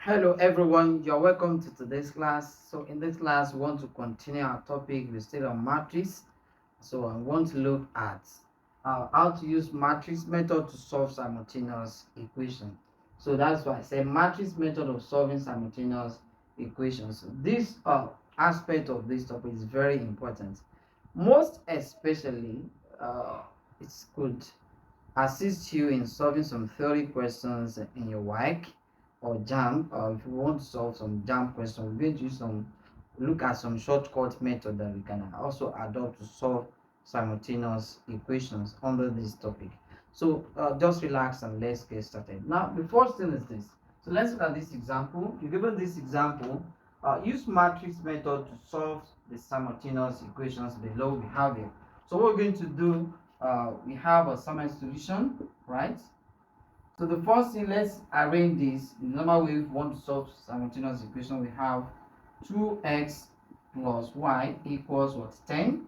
Hello everyone, you're welcome to today's class. So in this class, we want to continue our topic. We're still on matrix. So I want to look at how to use matrix method to solve simultaneous equation. So that's why I say matrix method of solving simultaneous equations. So this aspect of this topic is very important. Most especially, it could assist you in solving some theory questions in your work or jam, or if you want to solve some jam questions, we're going to use some look at some shortcut method that we can also adopt to solve simultaneous equations under this topic. So just relax and let's get started. Now the first thing is this. So let's look at this example. You're given this example, use matrix method to solve the simultaneous equations below we have here. So what we're going to do, we have a summary solution, right? So the first thing, let's arrange this. In the normal way, if we want to solve simultaneous equation, we have 2x plus y equals what? 10.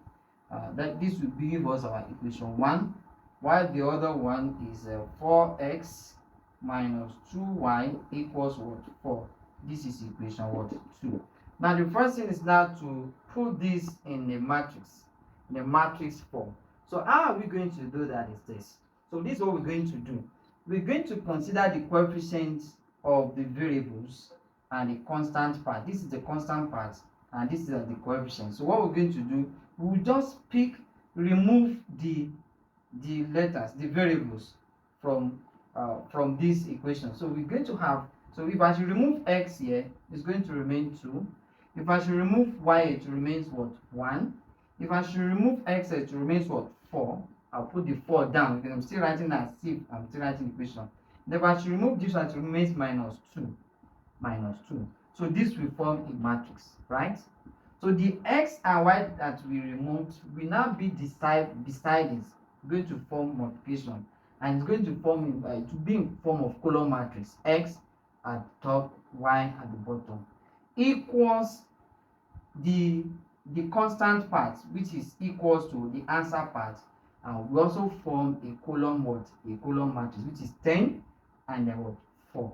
That this will give us our equation 1, while the other one is 4x minus 2y equals what? 4. This is equation what? 2. Now the first thing is now to put this in a matrix form. So how are we going to do that is this. So this is what we're going to do. We're going to consider the coefficients of the variables and the constant part. This is the constant part and this is the coefficient. So what we're going to do, we'll just remove the letters, the variables from this equation. So we're going to have, so if I should remove x here, it's going to remain 2. If I should remove y, it remains what? 1. If I should remove x, it remains what? 4. I'll put the 4 down because I'm still writing as if I'm still writing the equation. Then if I should remove this one, it remains minus 2. Minus 2. So this will form a matrix, right? So the x and y that we removed will now be beside this. Going to form multiplication, and it's going to form to be in form of column matrix. X at the top, y at the bottom, equals the constant part, which is equals to the answer part, and we also form a column what? A column matrix, which is 10 and then what? 4.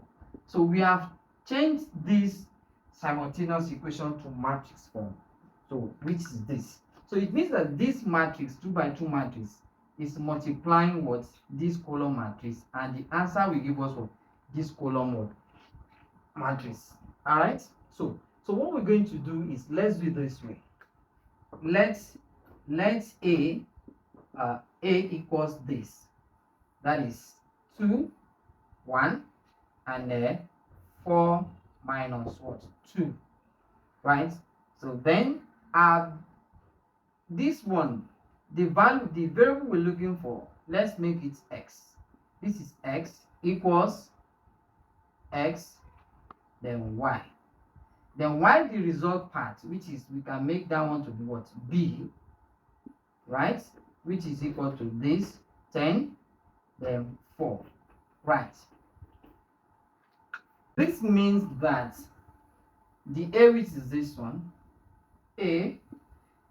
So we have changed this simultaneous equation to matrix form. So which is this? So it means that this matrix, 2 by 2 matrix, is multiplying what? This column matrix, and the answer will give us what? This column what? Matrix. All right. So what we're going to do is, let's do it this way. Let's a equals this. That is 2, 1, and 4 minus what? 2. Right? So then this one, the variable we're looking for, let's make it x. This is x equals x, then y. Then y the result part, which is, we can make that one to be what? B, right? Which is equal to this 10, then 4, right? This means that the a, which is this one, a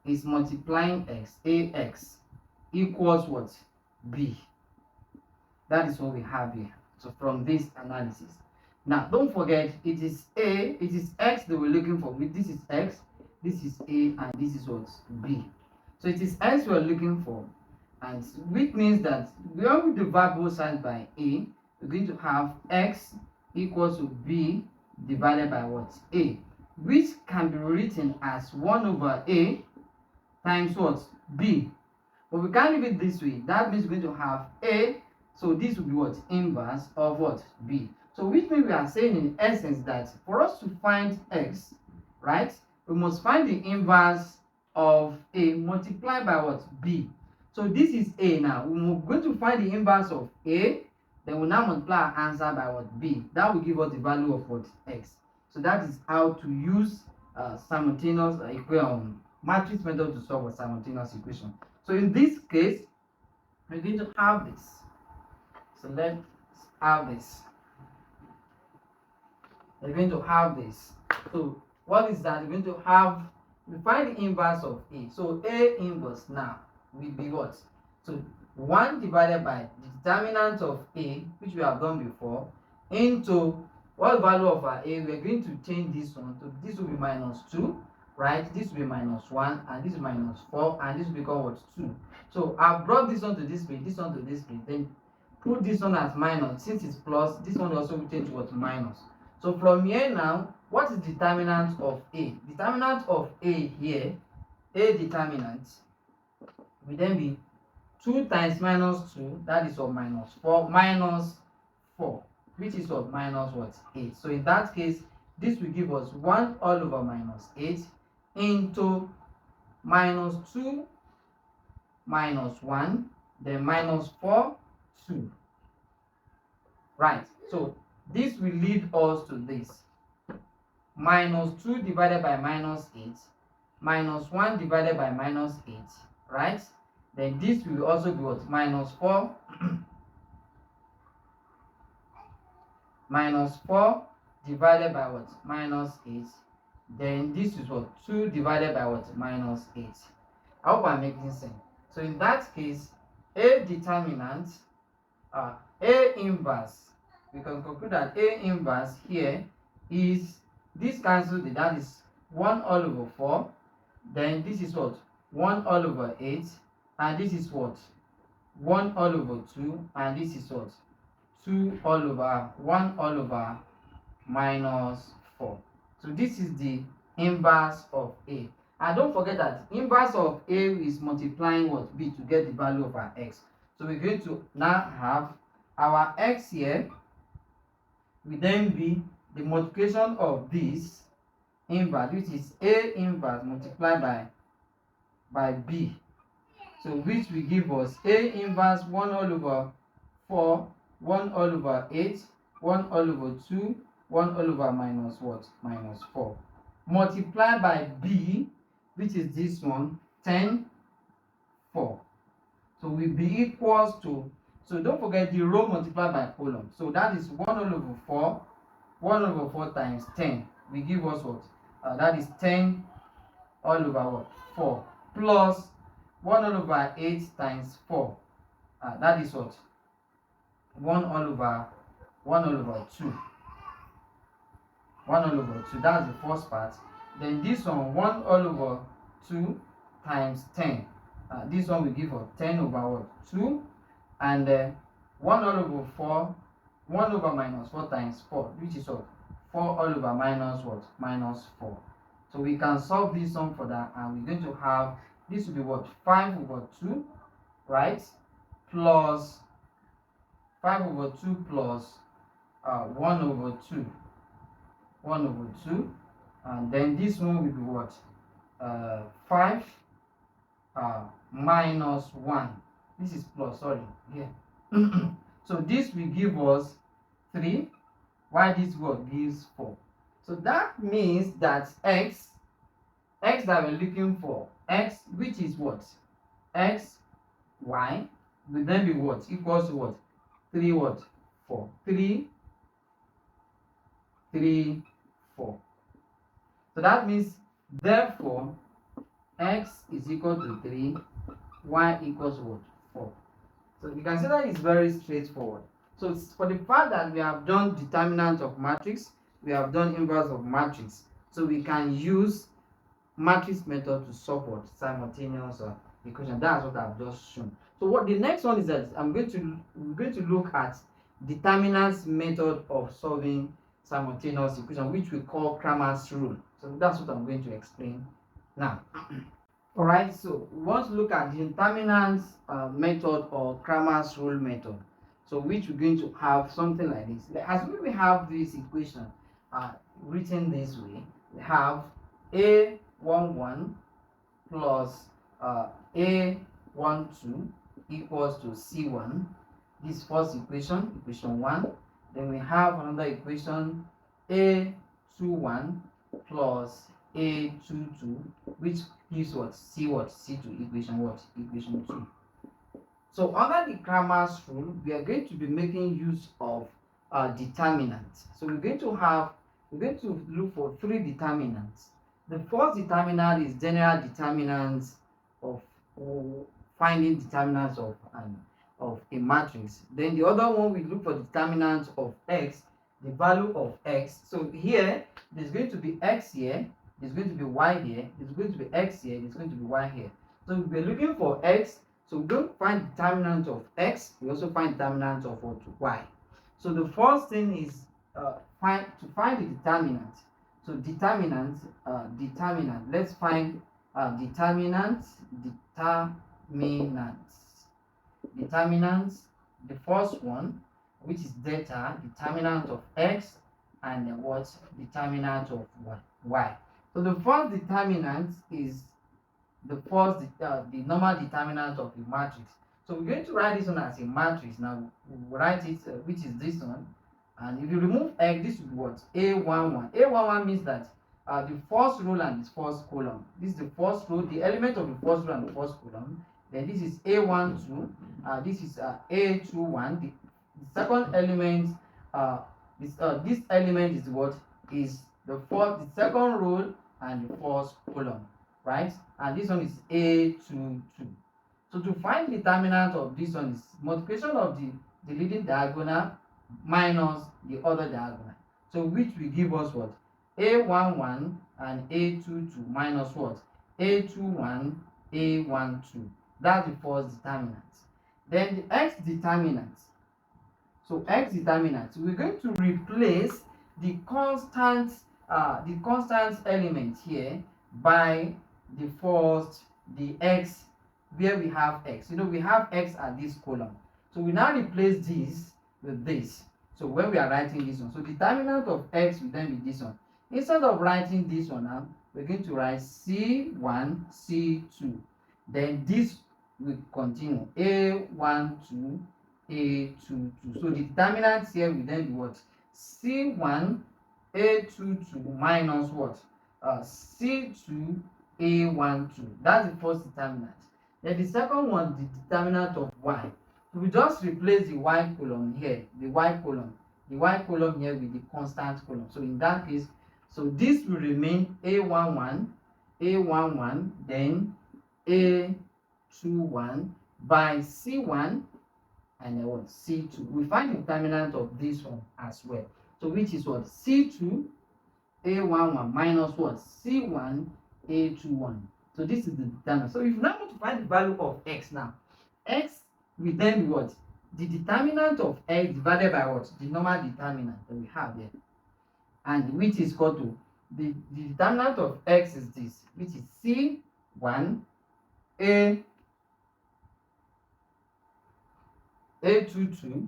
is multiplying x, ax equals what? B. That is what we have here. So from this analysis, now don't forget, it is x that we're looking for. This is x, this is a, and this is what? B. So it is x we're looking for, and which means that when we divide both sides by a, we're going to have x equals to b divided by what? A, which can be written as 1 over a times what? B. But we can't leave it this way. That means we're going to have a, so this will be what? Inverse of what? B. So which means we are saying in essence that for us to find x, right, we must find the inverse of a multiplied by what? B. So this is a now. We're going to find the inverse of a, then we'll now multiply our answer by what? B. That will give us the value of what? X. So that is how to use simultaneous matrix method to solve a simultaneous equation. So in this case, we're going to have this. So let's have this. We're going to have this. So what is that? We're going to have, we find the inverse of a. So a inverse now will be what? So 1 divided by the determinant of a, which we have done before, into What value of our A? We're going to change this one to, this will be minus 2, right? This will be minus 1, and this is minus 4, and this will become what? 2. So I've brought this one to this page, this one to this page, then put this one as minus. Since it's plus, this one also will change what? Minus. So from here now, what is determinant of A? Determinant of A here, A determinant will then be 2 times minus 2, that is what? Minus 4, minus 4, which is what? Minus what? 8. So in that case, this will give us 1 all over minus 8 into minus 2 minus 1, then minus 4, 2. Right. So this will lead us to this. Minus 2 divided by minus 8, minus 1 divided by minus 8, right? Then this will also be what? Minus 4 minus 4 divided by what? Minus 8. Then this is what? 2 divided by what? Minus 8. I hope I'm making sense. So in that case, A determinant, A inverse, we can conclude that A inverse here is, this cancels, that is 1 all over 4. Then this is what? 1 all over 8. And this is what? 1 all over 2. And this is what? 2 all over 1 all over minus 4. So this is the inverse of A. And don't forget that inverse of A is multiplying what? B to get the value of our x. So we're going to now have our x here will then be the multiplication of this inverse, which is A inverse multiplied by B. So which will give us A inverse 1 all over 4, 1 all over 8, 1 all over 2, 1 all over minus what? Minus 4. Multiplied by B, which is this one, 10, 4. So will be equals to, so don't forget the row multiplied by column. So that is 1 all over 4, 1 over 4 times 10 will give us what? That is 10 all over what? 4 plus 1 all over 8 times 4. That is what? 1 all over 2. 1 all over 2. That's the first part. Then this one, 1 all over 2 times 10. This one will give us 10 over what? 2. And 1 all over 4, 1 over minus 4 times 4, which is what? 4 all over minus what? Minus 4. So we can solve this one for that, and we're going to have, this will be what? 5 over 2, right? Plus 5 over 2 plus 1 over 2. 1 over 2. And then this one will be what? 5 minus 1. This is plus, sorry. Yeah. So this will give us 3, while this word gives 4. So that means that x that we're looking for, x, which is what? X, y, will then be what? Equals to what? 3 what? 4. 3, 3, 4. So that means, therefore, x is equal to 3, y equals what? 4. So you can see that it's very straightforward. So it's for the fact that we have done determinant of matrix, we have done inverse of matrix. So we can use matrix method to solve what? Simultaneous equation. That's what I've just shown. So what the next one is that we're going to look at determinants method of solving simultaneous equation, which we call Cramer's rule. So that's what I'm going to explain now. All right, so we want to look at the determinants method or Cramer's rule method. So which we're going to have something like this. As we have this equation written this way, we have A11 plus A12 equals to C1. This first equation, equation 1. Then we have another equation, A21 plus A22, which gives what? C2, equation what? Equation 2. So under the Cramer's rule, we are going to be making use of determinants. So we're going to look for 3 determinants. The first determinant is general determinants of finding determinants of a matrix. Then the other one we look for determinants of x. the value of x. So here there's going to be x here, there's going to be y here, there's going to be x here, there's going to be y here. So we're looking for x, so we don't find determinant of x, we also find determinant of what? Y. So the first thing is to find the determinant. So determinant, let's find determinant. The first one, which is delta, determinant of x, and then what? Determinant of y. So the first determinant is the normal determinant of the matrix. So we're going to write this one as a matrix. Now we'll write it, which is this one. And if you remove x, this will be what? A11. A11 means that the first row and the first column. This is the first row, the element of the first row and the first column. Then this is A12. This is A21. The second element, this element is what? Is the second row and the first column, right? And this one is A22. So to find the determinant of this one is multiplication of the leading diagonal minus the other diagonal. So which will give us what? A11 and A22 minus what? A21, A12. That's the first determinant. Then the x determinant. So x determinant, we're going to replace the constant element here by the x where we have x. You know, we have x at this column. So we now replace this with this. So when we are writing this one, so determinant of x will then be this one. Instead of writing this one now, we're going to write C1, C2. Then this will continue A12, A22. So the determinant here will then be what? C1, A22 minus what? C2, A12. That's the first determinant. Then the second one, the determinant of y. So we just replace the y column here, the y column here with the constant column. So in that case, so this will remain A11, then A21 by C1 and then what? C2. We find the determinant of this one as well. So which is what? C2 A11 minus what? C1 A21. So this is the determinant. So if you now want to find the value of x now, x will then be what? The determinant of x divided by what? The normal determinant that we have here. And which is equal to the determinant of x is this, which is C1 A22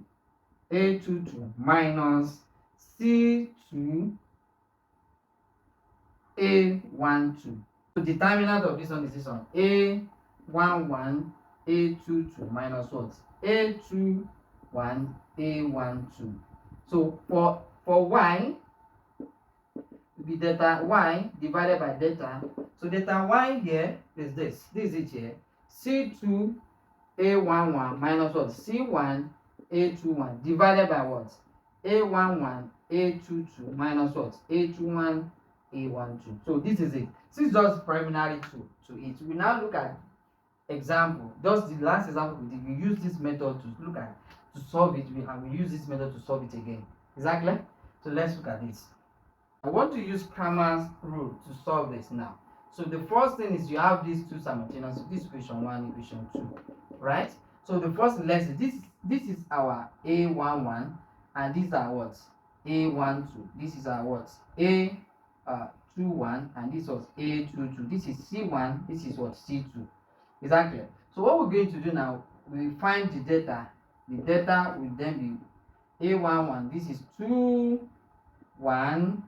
minus C2 A12. So determinant of this one is this one, A11 A22 minus what? A21 A12. So for y, it will be delta y divided by delta. So delta y here is this. This is it here. C2 A11 minus what? C1 A21 divided by what? A11 A22 minus what? A21 A12. So this is it. This is just preliminary to it. We now look at example. Just the last example we did, we use this method to solve it. We use this method to solve it again. Exactly. So let's look at this. I want to use Cramer's rule to solve this now. So the first thing is you have these two simultaneous. This equation 1, equation 2, right? So the first lesson, this is our A11 and these are what? A12. This is our what? A21 and this was A22. This is C1, this is what? C2. Exactly. So what we're going to do now, we find the data. The data will then be A11. This is 2, 1,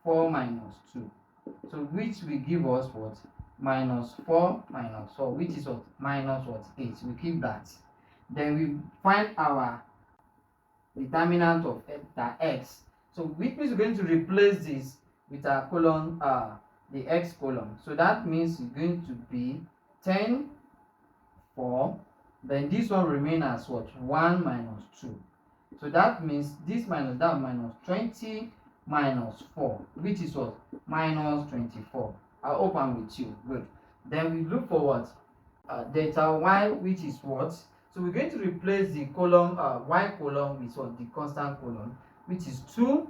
4 minus 2. So which will give us what? Minus 4 minus 4, which is what? Minus what? 8. We keep that. Then we find our determinant of the x. So which means we're going to replace this with our column, the x column. So that means it's going to be 10, 4. Then this one remain as what? 1 minus 2. So that means this minus that minus 20 minus 4, which is what? Minus 24. I hope I'm with you. Good. Then we look for what? Delta y, which is what? So we're going to replace the column y column with what? The constant column. which is 2,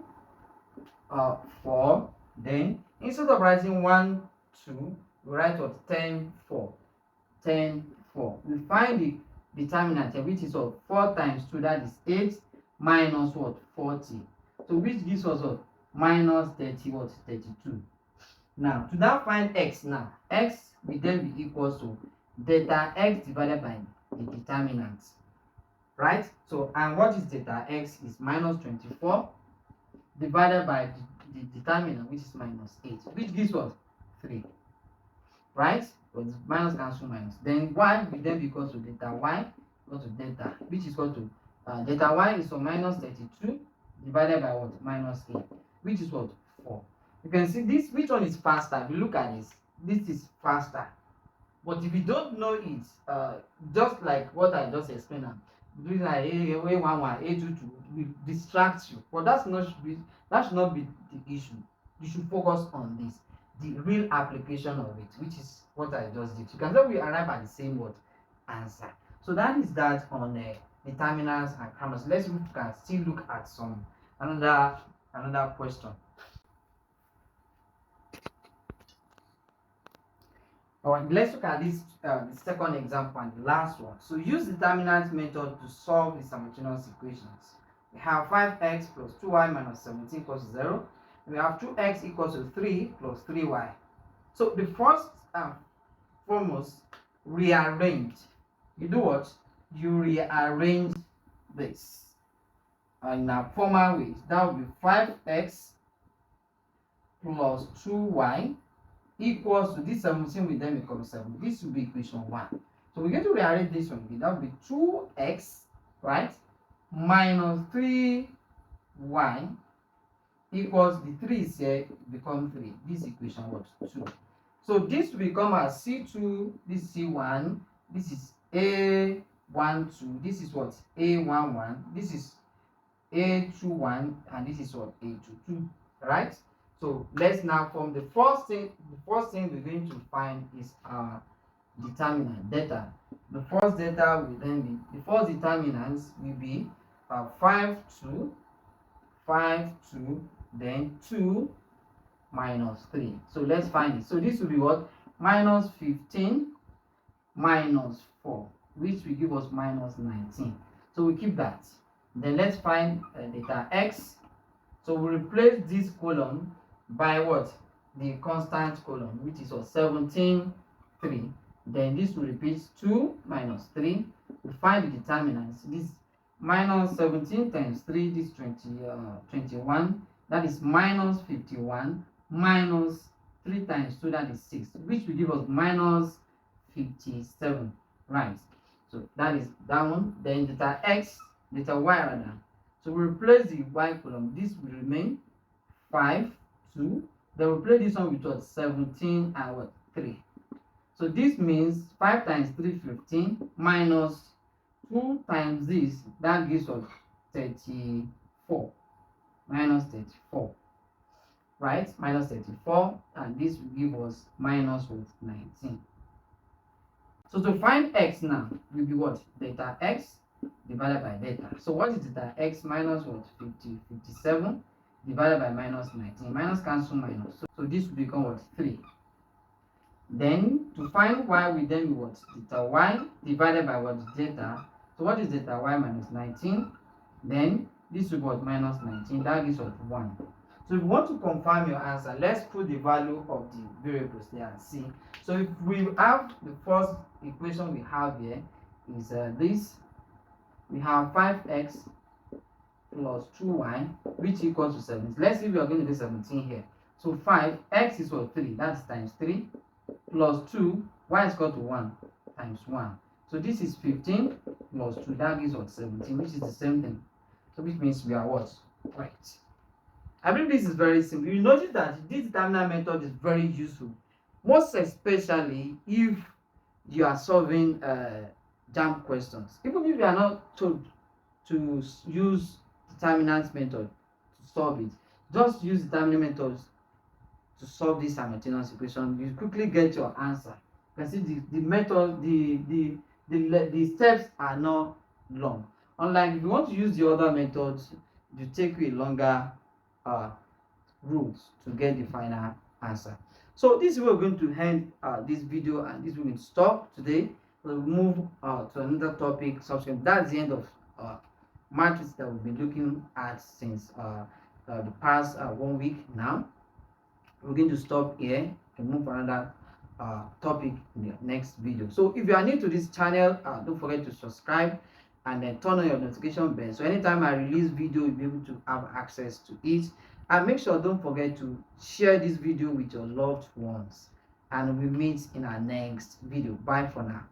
4. Then instead of writing 1, 2, we write what? 10, 4. 10, 4. We find the determinant here, which is what? 4 times 2, that is 8, minus what? 40. So which gives us what? Minus 30, what? 32. Now, to now find x now, x will then be equals to delta x divided by the determinant, right? So, and what is delta x is minus 24 divided by the determinant, which is minus 8, which gives us 3, right? But minus cancel minus. Then y will then be equal to delta y equal to delta, which is equal to delta y is for minus 32 divided by what? Minus 8, which is what? 4. You can see this, which one is faster? If you look at this is faster. But if you don't know it, just like what I just explained now, doing like A11, A22 will distract you. But that should not be the issue. You should focus on this, the real application of it, which is what I just did. You can say we arrive at the same word answer. So that is that on determinants and grammars. Let's still look at some another question. Alright, let's look at this the second example and the last one. So use determinant method to solve the simultaneous equations. We have 5x plus 2y minus 17 equals 0. We have 2x equals to 3 plus 3y. So the first foremost, rearrange. You do what? You rearrange this in a formal way. That would be 5x plus 2y equals to this 17 will then become 7. This will be equation 1. So we're going to rearrange this one again. That will be 2x, right, minus 3y equals the 3 is here, become 3. This equation what? 2. So this will become as C2, this is C1, this is A12, this is what? A11, this is A21, and this is what? A22, right? So let's now form the first thing. The first thing we're going to find is our determinant delta. The first delta will then be, the first determinants will be 5, 2, 5, 2, then 2 minus 3. So let's find it. So this will be what? Minus 15 minus 4, which will give us minus 19. So we keep that. Then let's find delta x. So we replace this column by what? The constant column, which is 17, 3. Then this will repeat 2 minus 3. We find the determinants. This minus 17 times 3, this 21. That is minus 51 minus 3 times 2, that is 6, which will give us minus 57. Right. So that is that one. Then delta x, delta y rather. So we replace the y column. This will remain 5, 2. Then we replace this one with what? 17 and what? 3. So this means 5 times 3, 15, minus 2 times this, that gives us 34. Minus 34. Right? Minus 34, and this will give us minus what? 19. So to find x now will be what? Delta x divided by delta. So what is delta x? Minus what? 57 divided by minus 19. Minus cancel minus. So this will become what? 3. Then to find y, we then be what? Delta y divided by what? Delta. So what is delta y minus 19? Then this will be what? Minus 19. That is what? 1. So if you want to confirm your answer, let's put the value of the variables there and see. So if we have the first equation we have here is this. We have 5x plus 2y, which equals to 7. Let's see if we are going to do 17 here. So 5x is what? 3. That's times 3 plus 2. Y is equal to 1 times 1. So this is 15 plus 2. That gives what? 17, which is the same thing. So which means we are what? Right. I believe this is very simple. You notice that this determinant method is very useful, most especially if you are solving JAMB questions. Even if you are not told to use determinant method to solve it, just use determinant methods to solve this simultaneous equation. You quickly get your answer. You can see the method, the steps are not long. Unlike if you want to use the other methods, will take you a longer route to get the final answer. So this is where we're going to end this video, and this will going to stop today. We'll move to another topic subsequent. That's the end of matrix that we've been looking at since the past 1 week now. We're going to stop here and move another topic in the next video. So if you are new to this channel, don't forget to subscribe and then turn on your notification bell, so anytime I release video you'll be able to have access to it. And make sure, don't forget to share this video with your loved ones, and we meet in our next video. Bye for now.